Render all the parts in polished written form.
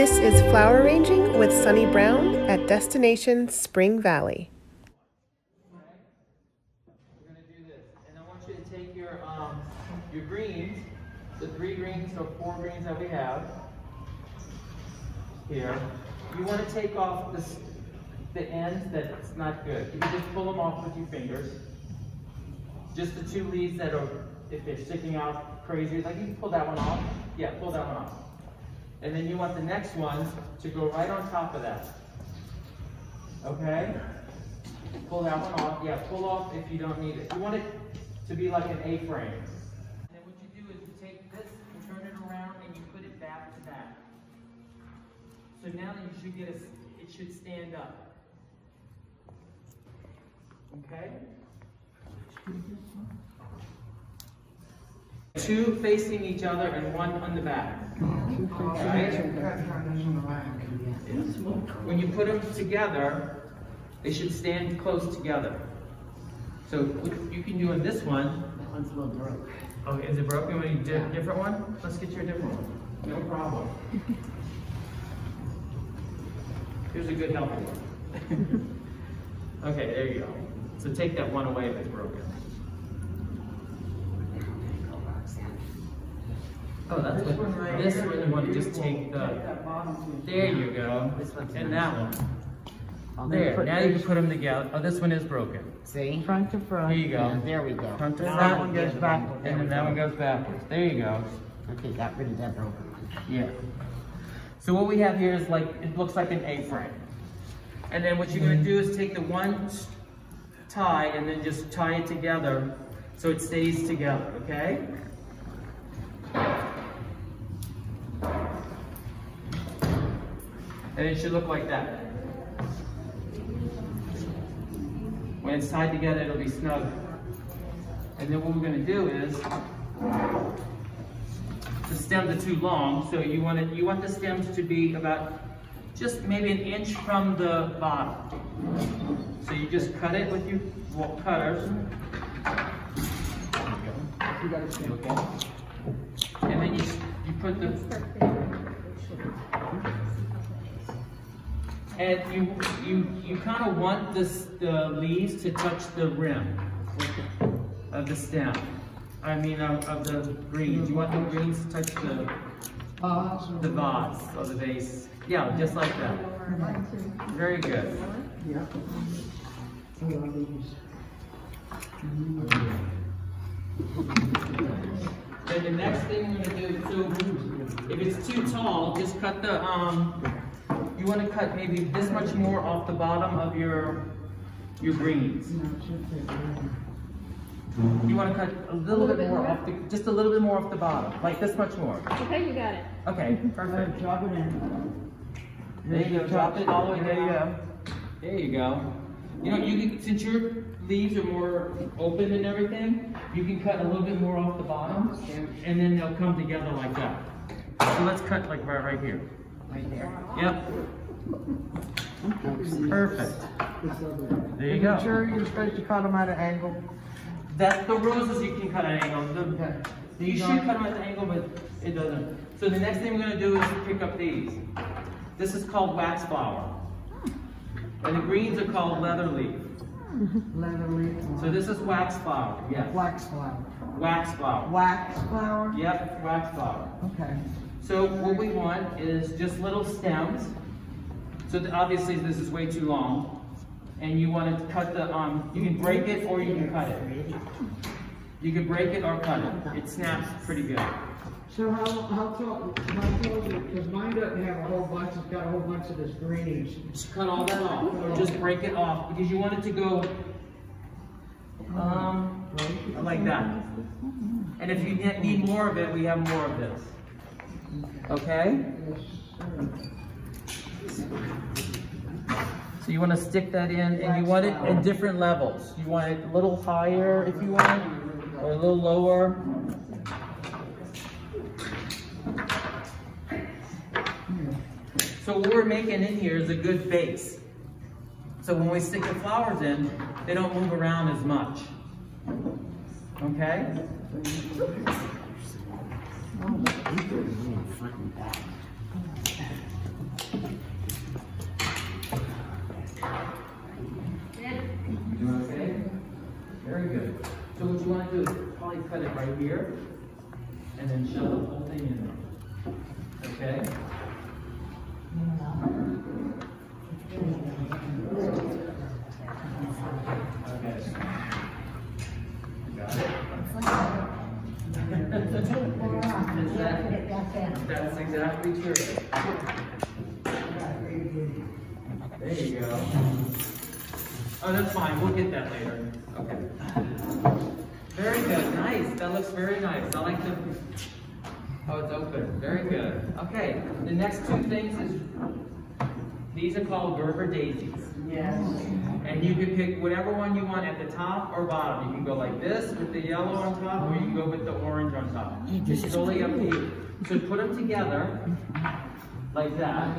This is flower arranging with Sonny Brown at Destination Spring Valley. We're going to do this, and I want you to take your greens, the 3 greens or 4 greens that we have here. You want to take off the ends that's not good. You can just pull them off with your fingers. Just the 2 leaves that are, if they're sticking out crazy, like you can pull that one off. Yeah, pull that one off. And then you want the next one to go right on top of that. Okay? Pull that one off. Yeah, pull off if you don't need it. You want it to be like an A-frame. And then what you do is you take this and turn it around and you put it back to back. So now you should get it should stand up. Okay? 2 facing each other and 1 on the back. Right? When you put them together, they should stand close together. So what you can do in this one. That one's a little broke. Oh, is it broken? Want you do a different one? Let's get you a different one. No problem. Here's a good healthy one. Okay, there you go. So take that one away if it's broken. Oh, that's what, this one you want to just take the, there you go, and that one. There, now you can put them together. Oh, this one is broken. See? Front to front. Here you go. Yeah, there we go. Front to Now front. that one goes backwards. And then that one goes backwards. There you go. Okay, got rid of that broken one. Yeah. So what we have here is like, it looks like an A-frame. And then what you're going to do is take the one tie and then just tie it together so it stays together, okay? And it should look like that. When it's tied together, it'll be snug. And then what we're going to do is, the stems are too long, so you want the stems to be about just maybe 1 inch from the bottom. So you just cut it with your cutters. Okay. And then you put the, and you kind of want the leaves to touch the rim of the stem. I mean of the greens. You want the greens to touch the vase or the vase. Yeah, just like that. Very good. Yeah. Then the next thing we're going to do, so if it's too tall, just cut the, you want to cut maybe this much more off the bottom of your greens. You want to cut a little bit more off just a little bit more off the bottom, like this much more. Okay, you got it. Okay, perfect. Drop it in. There you go, drop it all the way down. There you go. You know, you can, since your leaves are more open and everything, you can cut a little bit more off the bottom, and then they'll come together like that. So let's cut like right here. Right there. Yep. Perfect. There you go. Make sure you're supposed to cut them at an angle. That's the roses you can cut at an angle. You should cut them at an angle, but it doesn't. So the next thing we're going to do is pick up these. This is called wax flower. And the greens are called leather leaf. Leather leaf. So this is wax flower. Yes. Wax flower. Wax flower. Wax flower? Yep, wax flower. Okay. So what we want is just little stems. So obviously this is way too long. And you want to cut the, you can break it or you can cut it. You can break it or cut it. It snaps pretty good. So how tall is it? Because mine doesn't have a whole bunch, it's got a whole bunch of this greenish. Just cut all that off, or just break it off, because you want it to go like that. And if you need more of it, we have more of this. Okay? So you want to stick that in, and you want it in different levels. You want it a little higher if you want, or a little lower. So what we're making in here is a good base. So when we stick the flowers in, they don't move around as much. Okay? Doing okay? Very good. So what you want to do is probably cut it right here, and then shove the whole thing in there. Okay? Okay. Got it? That's exactly true. There you go. Oh, that's fine. We'll get that later. Okay. Very good. Nice. That looks very nice. I like the... Oh, it's open. Very good. Okay. The next two things is... These are called Gerber daisies. Yes. And you can pick whatever one you want at the top or bottom. You can go like this with the yellow on top, or you can go with the orange on top. It's totally up to you. So put them together like that,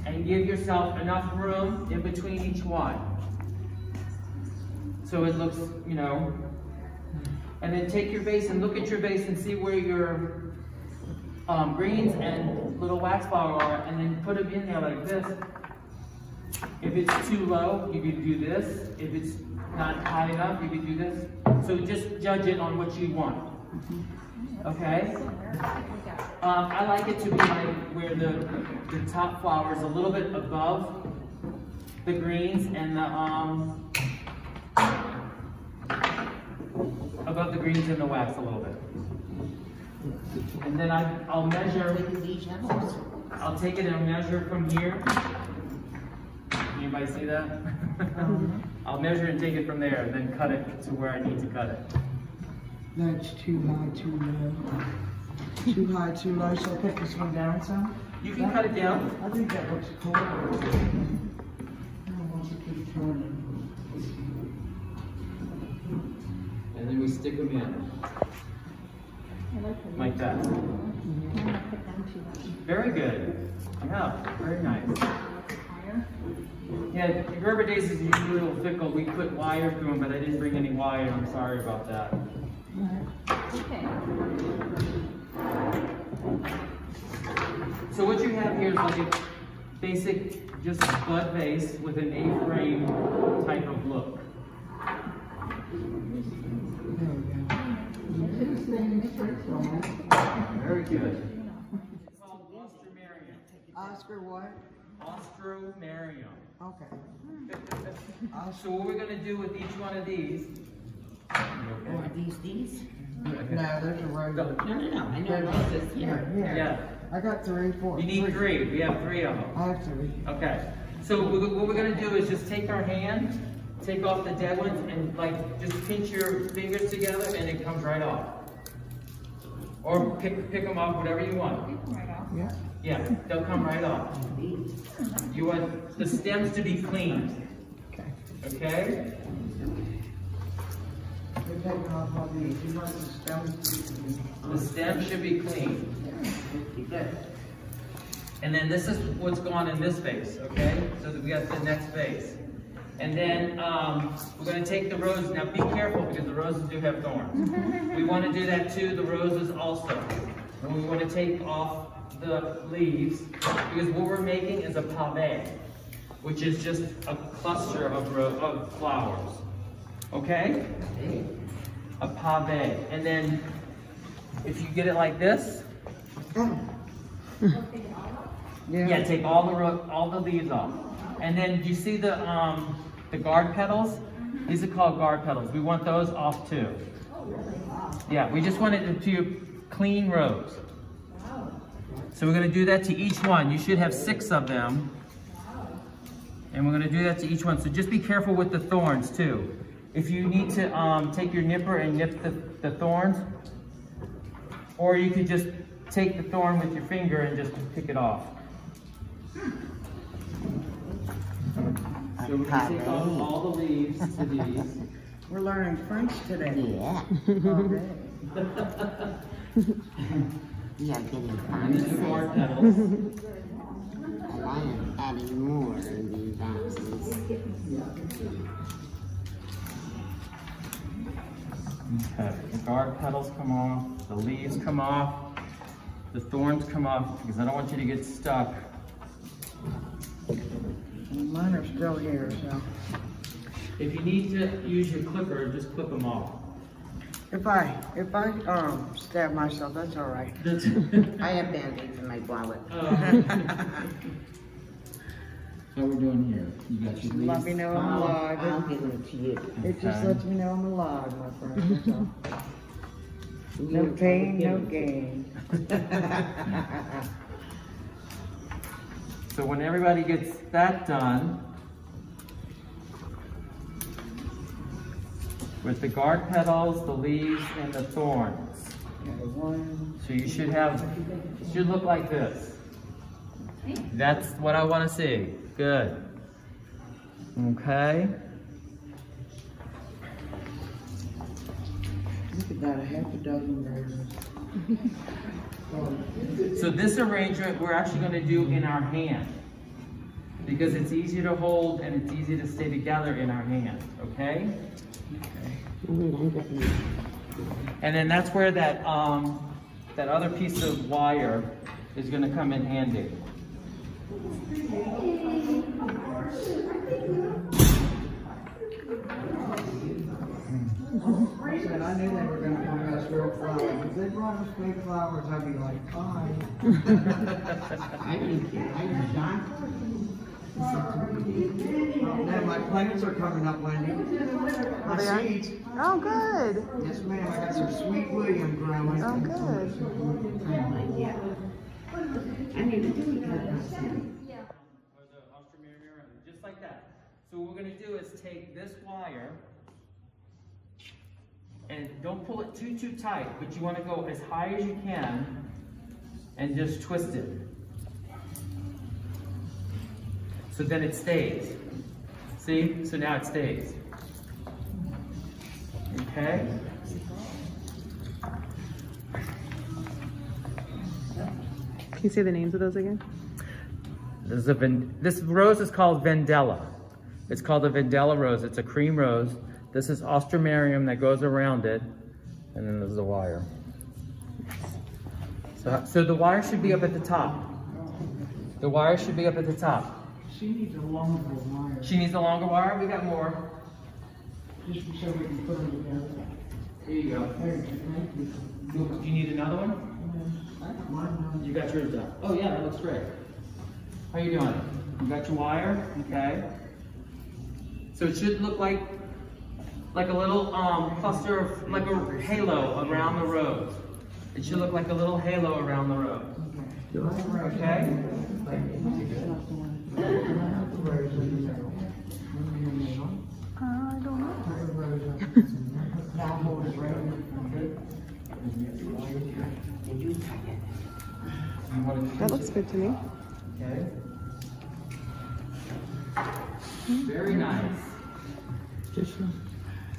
and give yourself enough room in between each one. So it looks, you know, and then take your vase and look at your vase and see where your greens and little wax flower are, and then put them in there like this. If it's too low, you could do this. If it's not high enough, you could do this. So just judge it on what you want. Okay? I like it to be like where the top flower is a little bit above the greens and the above the greens and the wax a little bit. And then I'll measure. I'll take it and measure from here. Anybody see that? I'll measure and take it from there, and then cut it to where I need to cut it. That's too high, too low. Too high, too low. So I'll put this one down some. You can cut it down. I think that looks cool. I don't want to keep turning. And then we stick them in. Like that. Very good. Yeah, very nice. Yeah, the Gerber daisies are usually a little fickle. We put wire through them, but I didn't bring any wire. I'm sorry about that. Okay. So what you have here is like a basic, just bud vase with an A-frame type of look. Very good. It's called Austromarium. Oscar what? Austromarium. Okay. So what we're going to do with each one of these. Are these? No, there's a regular. No. I know roses. Yeah. I got 3, 4. You need 3. We have 3 of them. I have 3. Okay. So what we're going to do is just take our hand, take off the dead ones, and like just pinch your fingers together, and it comes right off. Or pick them off, whatever you want. Yeah. Yeah, they'll come right off. You want the stems to be clean. Okay. Okay? We're taking off all these. You want the stems to be... The stem should be clean. And then this is what's gone in this vase, okay? So that we got the next vase. And then we're going to take the roses. Now be careful because the roses do have thorns. We want to do that too, the roses also. And we want to take off the leaves because what we're making is a pave, which is just a cluster of flowers. Okay? A pave. And then if you get it like this, yeah, take all the leaves off. And then do you see the guard petals? These are called guard petals. We want those off too. Yeah, we just want it to clean rows. So we're going to do that to each one. You should have 6 of them. And we're going to do that to each one. So just be careful with the thorns too. If you need to take your nipper and nip the thorns, or you could just take the thorn with your finger and just pick it off. So we're going to take off all the leaves to these. We're learning French today. Yeah. Yeah, getting And these are fun. guard petals. And I am adding more in these vases. Okay, the guard petals come off, the leaves come off, the thorns come off, because I don't want you to get stuck Mine are still here, so. If you need to use your clipper, just clip them off. If I stab myself, that's all right. I have band-aids in my wallet. How are we doing here? You got your Let me know I'm alive. I'll give them to you. It just lets me know I'm alive, my friend. That's all. No pain, no gain. So when everybody gets that done, with the guard petals, the leaves, and the thorns. So you should have, it should look like this. That's what I want to see. Good. Okay. Look at that, a half a dozen roses. So this arrangement we're actually going to do in our hand because it's easy to hold and it's easy to stay together in our hand, okay? And then that's where that that other piece of wire is going to come in handy. I knew they were going to bring us real flowers. If they brought us fake flowers, I'd be like, fine. Now my plants are coming up, Wendy. My seeds. Oh, good. Yes, ma'am. I got some sweet William growing. Oh, good. I need to do it. Just like that. So what we're going to do is take this wire and don't pull it too tight, but you want to go as high as you can and just twist it. So then it stays. See? So now it stays. Okay? Can you say the names of those again? This rose is called Vendella. It's called a Vendella rose. It's a cream rose. This is Ostromarium that goes around it, and then there's the wire. So the wire should be up at the top. The wire should be up at the top. She needs a longer wire. She needs a longer wire? We got more. Just so we can put them together. Here you go. There you go. Do you need another one? Mine, You got yours done. Oh yeah, that looks great. How you doing? You got your wire? Okay. So it should look like a little cluster of, like a halo around the rose. It should look like a little halo around the rose. Okay? I don't know. That looks good to me. Okay. Very nice.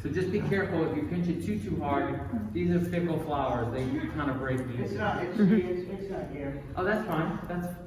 So just be careful if you pinch it too hard. These are fickle flowers. They kind of break easy. It's not here. Oh, that's fine.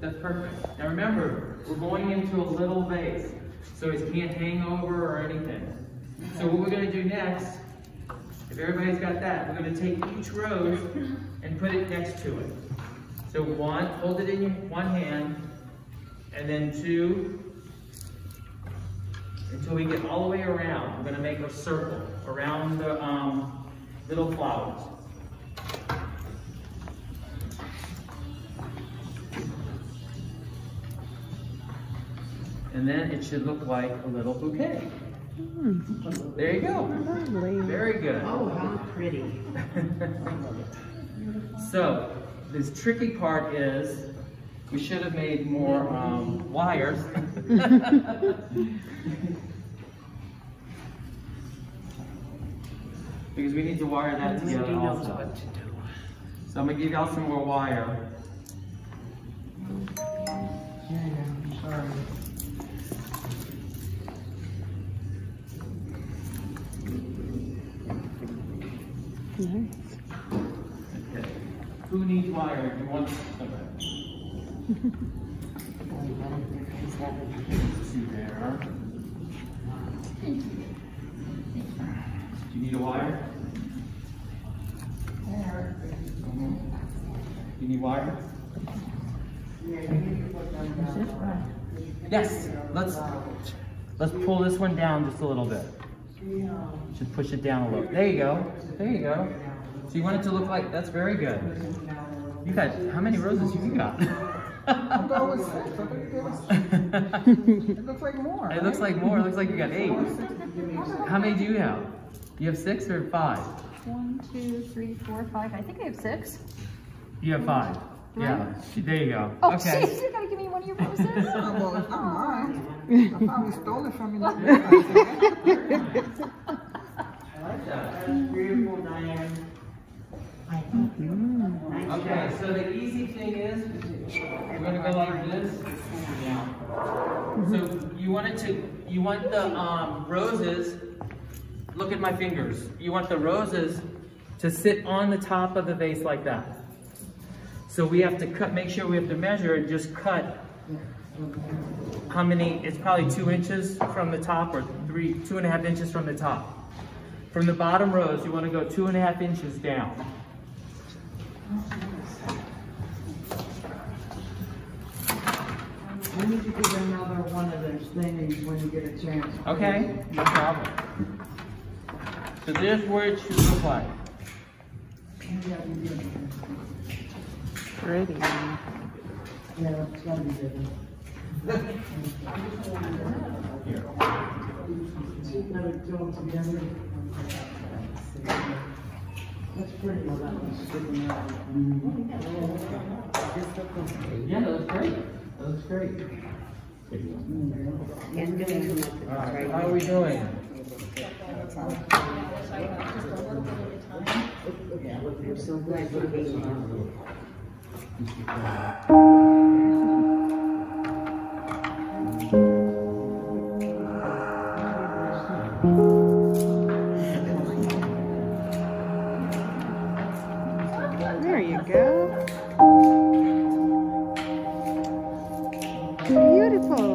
That's perfect. Now remember, we're going into a little vase, so it can't hang over or anything. So what we're going to do next, if everybody's got that, we're going to take each rose and put it next to it. So one, hold it in your one hand, and then two, until we get all the way around. We're going to make a circle around the little flowers. And then it should look like a little bouquet. There you go. Lovely. Very good. Oh, how pretty. So, this tricky part is we should have made more wires. Because we need to wire that together also. So I'm going to give y'all some more wire. Sorry. Nice. Okay. Who needs wire? You want somebody? Two there. Do you need a wire? You need wire? Yeah, you need to put them down. Yes, let's pull this one down just a little bit. Just push it down a little. There you go. There you go. So you want it to look like, that's very good. You got, how many roses you got? I'll go with 6. I think it was. It looks like more. It looks like more. It looks like you got 8. How many do you have? You have 6 or 5? 1, 2, 3, 4, 5. I think I have 6. You have 5. Yeah. There you go. Oh, Okay. jeez, you're gonna give me one of your roses? Oh, well, it's not mine. I probably stole it from you. I like that. That's beautiful, Diane. Okay, so the easy thing is, we're going to go like this. Yeah. So you want the roses, look at my fingers. You want the roses to sit on the top of the vase like that. So we have to cut, make sure we have to measure and just cut how many, it's probably 2 inches from the top or 2.5 inches from the top. From the bottom rows, you want to go 2.5 inches down. We need to get another one of those things when you get a chance. Okay, no problem. So there's where it should look like. Pretty. Yeah, it's gotta be different. That's pretty. Well, that one's sticking out. Yeah, that looks great. That looks great. All right, how are we doing? I'm so glad you came. There you go. Beautiful.